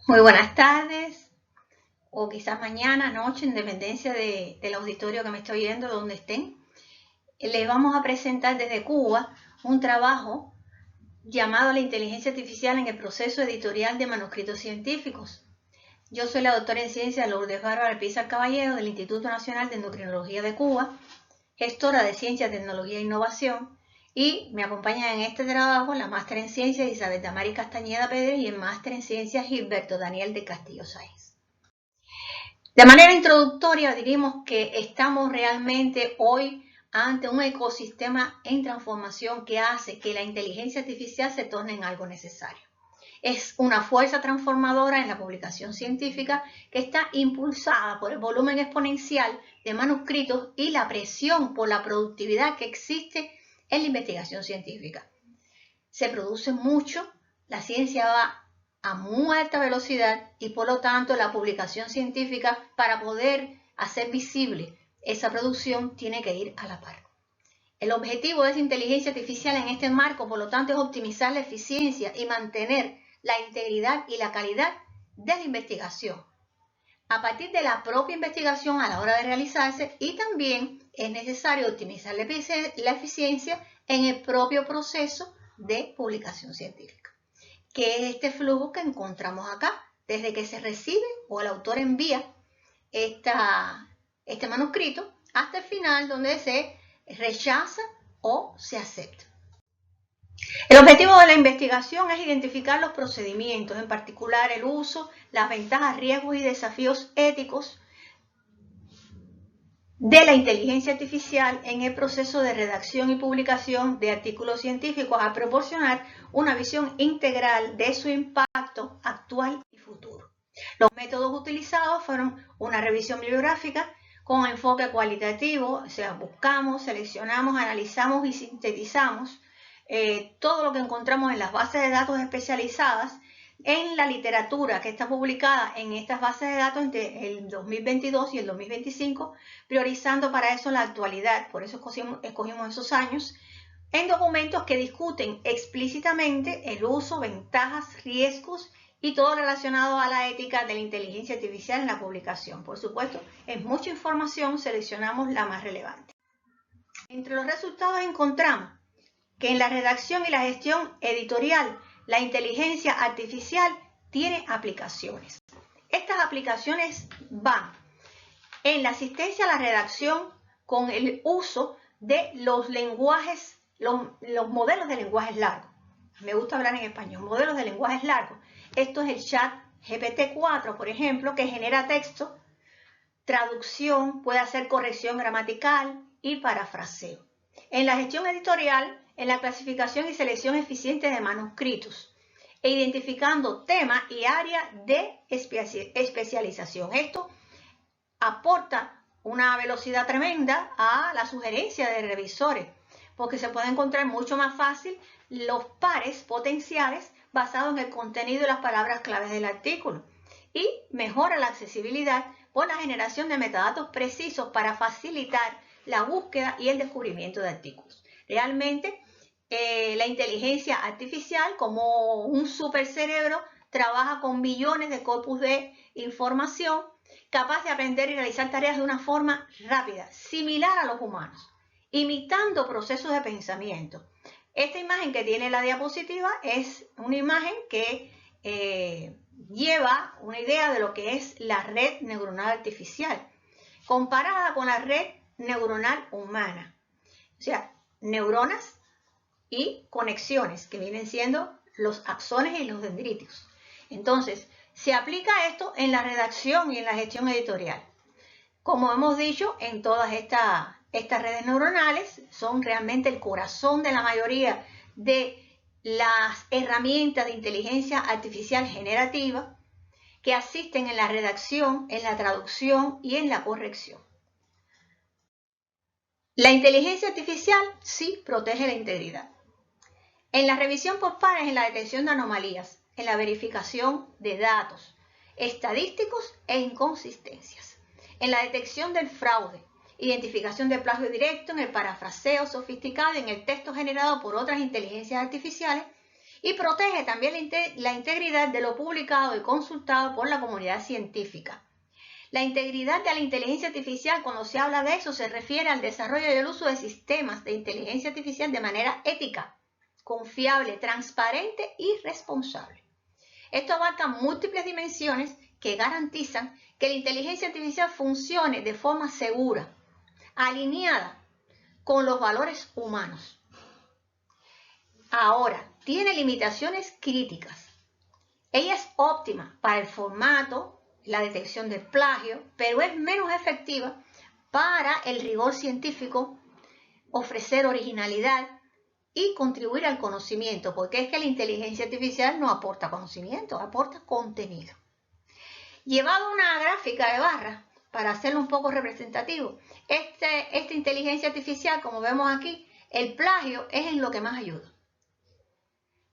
Muy buenas tardes, o quizás mañana, noche, en dependencia del auditorio que me estoy oyendo, donde estén. Les vamos a presentar desde Cuba un trabajo llamado La inteligencia artificial en el proceso editorial de manuscritos científicos. Yo soy la doctora en ciencia Lourdes Bárbara Pizar Caballero del Instituto Nacional de Endocrinología de Cuba, gestora de Ciencia, Tecnología e Innovación, y me acompañan en este trabajo la máster en Ciencias Isabel Damari Castañeda Pérez y el máster en Ciencias Gilberto Daniel de Castillo Sáenz. De manera introductoria diríamos que estamos realmente hoy ante un ecosistema en transformación que hace que la inteligencia artificial se torne en algo necesario. Es una fuerza transformadora en la publicación científica que está impulsada por el volumen exponencial de manuscritos y la presión por la productividad que existe en la investigación científica. Se produce mucho, la ciencia va a muy alta velocidad y por lo tanto la publicación científica, para poder hacer visible esa producción, tiene que ir a la par. El objetivo de esa inteligencia artificial en este marco, por lo tanto, es optimizar la eficiencia y mantener la integridad y la calidad de la investigación a partir de la propia investigación a la hora de realizarse, y también es necesario optimizar la eficiencia en el propio proceso de publicación científica, que es este flujo que encontramos acá, desde que se recibe o el autor envía este manuscrito hasta el final, donde se rechaza o se acepta. El objetivo de la investigación es identificar los procedimientos, en particular el uso, las ventajas, riesgos y desafíos éticos de la inteligencia artificial en el proceso de redacción y publicación de artículos científicos, a proporcionar una visión integral de su impacto actual y futuro. Los métodos utilizados fueron una revisión bibliográfica con enfoque cualitativo, o sea, buscamos, seleccionamos, analizamos y sintetizamos todo lo que encontramos en las bases de datos especializadas, en la literatura que está publicada en estas bases de datos entre el 2022 y el 2025, priorizando para eso la actualidad, por eso escogimos esos años, en documentos que discuten explícitamente el uso, ventajas, riesgos y todo relacionado a la ética de la inteligencia artificial en la publicación. Por supuesto, es mucha información, seleccionamos la más relevante. Entre los resultados encontramos que en la redacción y la gestión editorial, la inteligencia artificial tiene aplicaciones. Estas aplicaciones van en la asistencia a la redacción con el uso de los lenguajes, los modelos de lenguajes largos. Me gusta hablar en español, modelos de lenguajes largos. Esto es el chat GPT-4, por ejemplo, que genera texto, traducción, puede hacer corrección gramatical y parafraseo. En la gestión editorial, en la clasificación y selección eficiente de manuscritos, e identificando tema y área de especialización. Esto aporta una velocidad tremenda a la sugerencia de revisores, porque se puede encontrar mucho más fácil los pares potenciales basados en el contenido y las palabras claves del artículo, y mejora la accesibilidad por la generación de metadatos precisos para facilitar la búsqueda y el descubrimiento de artículos. Realmente, la inteligencia artificial, como un supercerebro, trabaja con millones de corpus de información, capaz de aprender y realizar tareas de una forma rápida, similar a los humanos, imitando procesos de pensamiento. Esta imagen que tiene la diapositiva es una imagen que lleva una idea de lo que es la red neuronal artificial, comparada con la red neuronal humana. O sea, neuronas y conexiones, que vienen siendo los axones y los dendritos. Entonces, se aplica esto en la redacción y en la gestión editorial. Como hemos dicho, en todas estas redes neuronales son realmente el corazón de la mayoría de las herramientas de inteligencia artificial generativa que asisten en la redacción, en la traducción y en la corrección. La inteligencia artificial sí protege la integridad. En la revisión por pares, en la detección de anomalías, en la verificación de datos estadísticos e inconsistencias, en la detección del fraude, identificación de plagio directo, en el parafraseo sofisticado, en el texto generado por otras inteligencias artificiales, y protege también la integridad de lo publicado y consultado por la comunidad científica. La integridad de la inteligencia artificial, cuando se habla de eso, se refiere al desarrollo y el uso de sistemas de inteligencia artificial de manera ética, confiable, transparente y responsable. Esto abarca múltiples dimensiones que garantizan que la inteligencia artificial funcione de forma segura, alineada con los valores humanos. Ahora, tiene limitaciones críticas. Ella es óptima para el formato, la detección del plagio, pero es menos efectiva para el rigor científico, ofrecer originalidad y contribuir al conocimiento, porque es que la inteligencia artificial no aporta conocimiento, aporta contenido. Llevado a una gráfica de barras, para hacerlo un poco representativo, esta inteligencia artificial, como vemos aquí, el plagio es en lo que más ayuda.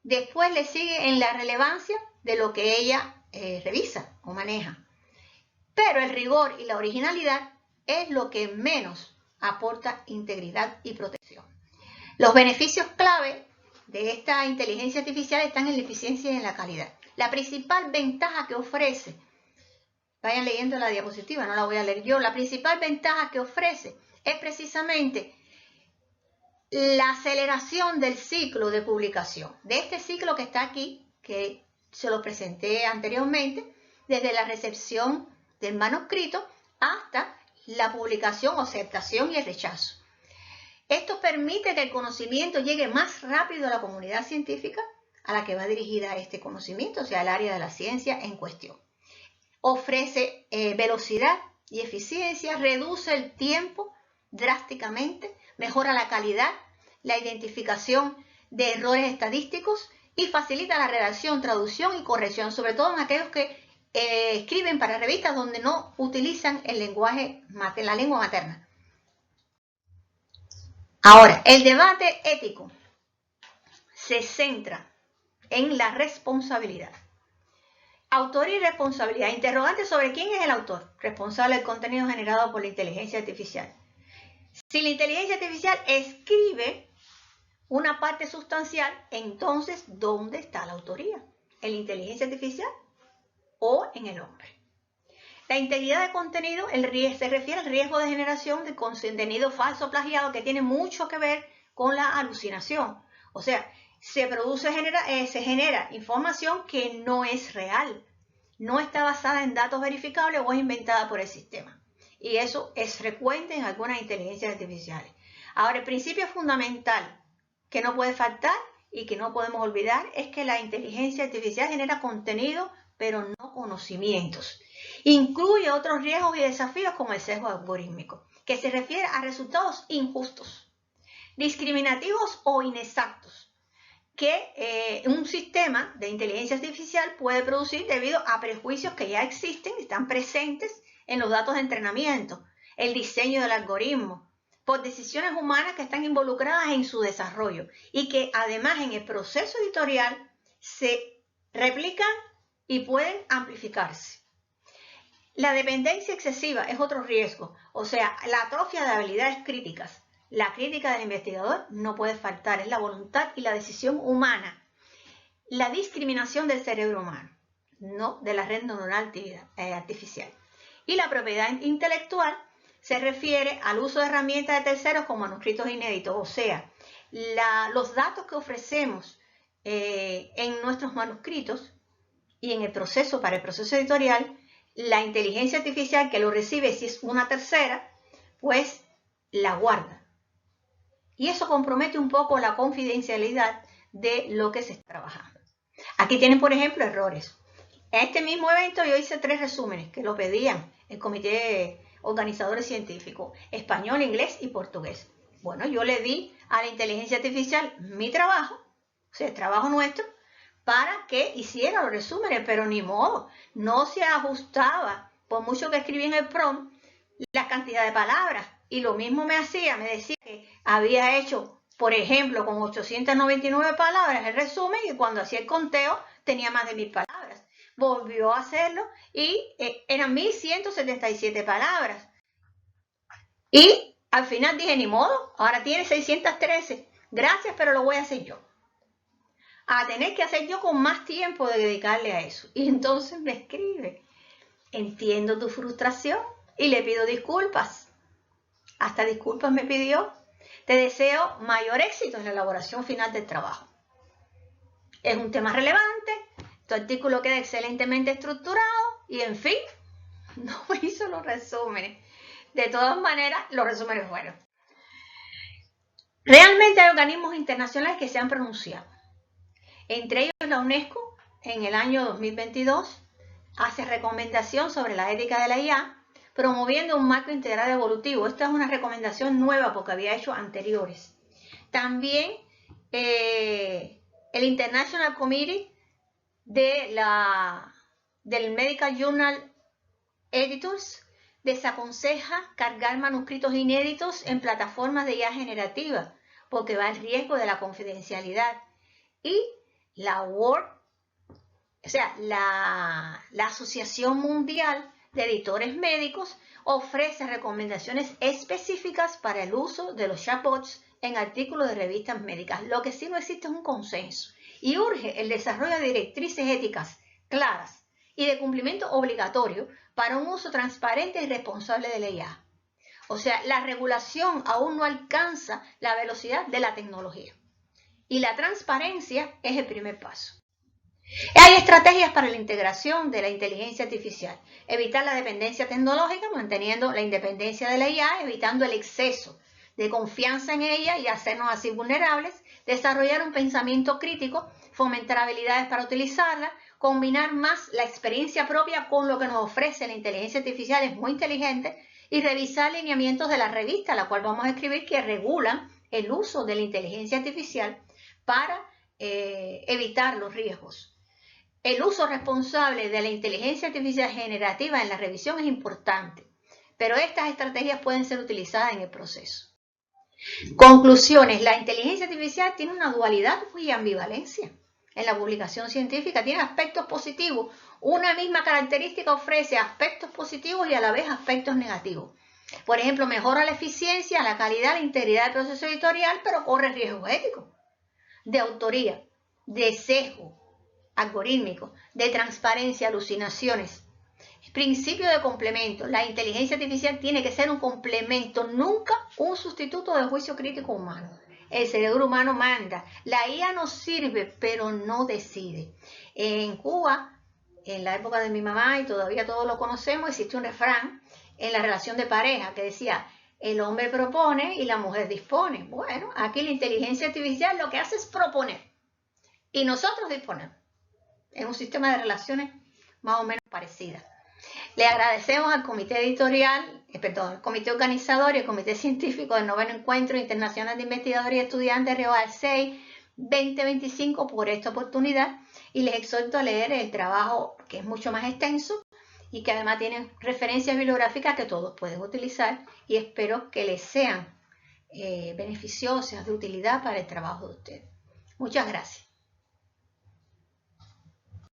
Después le sigue en la relevancia de lo que ella revisa o maneja. Pero el rigor y la originalidad es lo que menos aporta integridad y protección. Los beneficios clave de esta inteligencia artificial están en la eficiencia y en la calidad. La principal ventaja que ofrece, vayan leyendo la diapositiva, no la voy a leer yo, la principal ventaja que ofrece es precisamente la aceleración del ciclo de publicación. De este ciclo que está aquí, que se lo presenté anteriormente, desde la recepción del manuscrito hasta la publicación o aceptación y el rechazo. Esto permite que el conocimiento llegue más rápido a la comunidad científica a la que va dirigida este conocimiento, o sea, el área de la ciencia en cuestión. Ofrece velocidad y eficiencia, reduce el tiempo drásticamente, mejora la calidad, la identificación de errores estadísticos y facilita la redacción, traducción y corrección, sobre todo en aquellos que escriben para revistas donde no utilizan el lenguaje, la lengua materna. Ahora, el debate ético se centra en la responsabilidad. Autoría y responsabilidad. Interrogante sobre quién es el autor responsable del contenido generado por la inteligencia artificial. Si la inteligencia artificial escribe una parte sustancial, entonces, ¿dónde está la autoría? ¿En la inteligencia artificial o en el hombre? La integridad de contenido se refiere al riesgo de generación de contenido falso plagiado, que tiene mucho que ver con la alucinación. O sea, se genera información que no es real, no está basada en datos verificables o es inventada por el sistema. Y eso es frecuente en algunas inteligencias artificiales. Ahora, el principio fundamental que no puede faltar y que no podemos olvidar es que la inteligencia artificial genera contenido, pero no conocimientos. Incluye otros riesgos y desafíos como el sesgo algorítmico, que se refiere a resultados injustos, discriminativos o inexactos, que un sistema de inteligencia artificial puede producir debido a prejuicios que ya existen, están presentes en los datos de entrenamiento, el diseño del algoritmo, por decisiones humanas que están involucradas en su desarrollo y que además en el proceso editorial se replican y pueden amplificarse. La dependencia excesiva es otro riesgo, o sea, la atrofia de habilidades críticas. La crítica del investigador no puede faltar, es la voluntad y la decisión humana. La discriminación del cerebro humano, no de la red neuronal artificial. Y la propiedad intelectual se refiere al uso de herramientas de terceros con manuscritos inéditos, o sea, los datos que ofrecemos en nuestros manuscritos y en el proceso, para el proceso editorial, la inteligencia artificial que lo recibe, si es una tercera, pues la guarda. Y eso compromete un poco la confidencialidad de lo que se está trabajando. Aquí tienen, por ejemplo, errores. En este mismo evento yo hice 3 resúmenes que lo pedían el comité organizadores científicos, español, inglés y portugués. Bueno, yo le di a la inteligencia artificial mi trabajo, o sea, el trabajo nuestro, para que hiciera los resúmenes, pero ni modo, no se ajustaba, por mucho que escribí en el prompt, la cantidad de palabras. Y lo mismo me decía que había hecho, por ejemplo, con 899 palabras el resumen y cuando hacía el conteo tenía más de 1000 palabras. Volvió a hacerlo y eran 1177 palabras. Y al final dije, ni modo, ahora tiene 613. Gracias, pero lo voy a hacer yo. a tener que hacer yo con más tiempo de dedicarle a eso. Y entonces me escribe, entiendo tu frustración y le pido disculpas. Hasta disculpas me pidió. Te deseo mayor éxito en la elaboración final del trabajo. Es un tema relevante, tu artículo queda excelentemente estructurado y, en fin, no me hizo los resúmenes. De todas maneras, los resúmenes fueron. Realmente hay organismos internacionales que se han pronunciado. Entre ellos la UNESCO, en el año 2022, hace recomendación sobre la ética de la IA, promoviendo un marco integral evolutivo. Esta es una recomendación nueva porque había hecho anteriores. También el International Committee del Medical Journal Editors desaconseja cargar manuscritos inéditos en plataformas de IA generativa porque va al riesgo de la confidencialidad. Y la Asociación Mundial de Editores Médicos ofrece recomendaciones específicas para el uso de los chatbots en artículos de revistas médicas. Lo que sí no existe es un consenso y urge el desarrollo de directrices éticas claras y de cumplimiento obligatorio para un uso transparente y responsable de la IA. O sea, la regulación aún no alcanza la velocidad de la tecnología y la transparencia es el primer paso. Hay estrategias para la integración de la inteligencia artificial, evitar la dependencia tecnológica manteniendo la independencia de la IA, evitando el exceso de confianza en ella y hacernos así vulnerables, desarrollar un pensamiento crítico, fomentar habilidades para utilizarla, combinar más la experiencia propia con lo que nos ofrece la inteligencia artificial, es muy inteligente, y revisar lineamientos de la revista, la cual vamos a escribir, que regulan el uso de la inteligencia artificial para evitar los riesgos. El uso responsable de la inteligencia artificial generativa en la revisión es importante, pero estas estrategias pueden ser utilizadas en el proceso. Conclusiones. La inteligencia artificial tiene una dualidad y ambivalencia. En la publicación científica tiene aspectos positivos. Una misma característica ofrece aspectos positivos y a la vez aspectos negativos. Por ejemplo, mejora la eficiencia, la calidad, la integridad del proceso editorial, pero corre riesgos éticos, de autoría, de sesgo algorítmico, de transparencia, alucinaciones. Principio de complemento. La inteligencia artificial tiene que ser un complemento, nunca un sustituto del juicio crítico humano. El cerebro humano manda. La IA nos sirve, pero no decide. En Cuba, en la época de mi mamá, y todavía todos lo conocemos, existe un refrán en la relación de pareja que decía, el hombre propone y la mujer dispone. Bueno, aquí la inteligencia artificial lo que hace es proponer y nosotros disponemos. Es un sistema de relaciones más o menos parecida. Le agradecemos al comité editorial, el comité organizador y el comité científico del 9º Encuentro Internacional de Investigadores y Estudiantes RIOAL 6 2025 por esta oportunidad y les exhorto a leer el trabajo que es mucho más extenso y que además tiene referencias bibliográficas que todos pueden utilizar y espero que les sean beneficiosas, de utilidad para el trabajo de ustedes. Muchas gracias.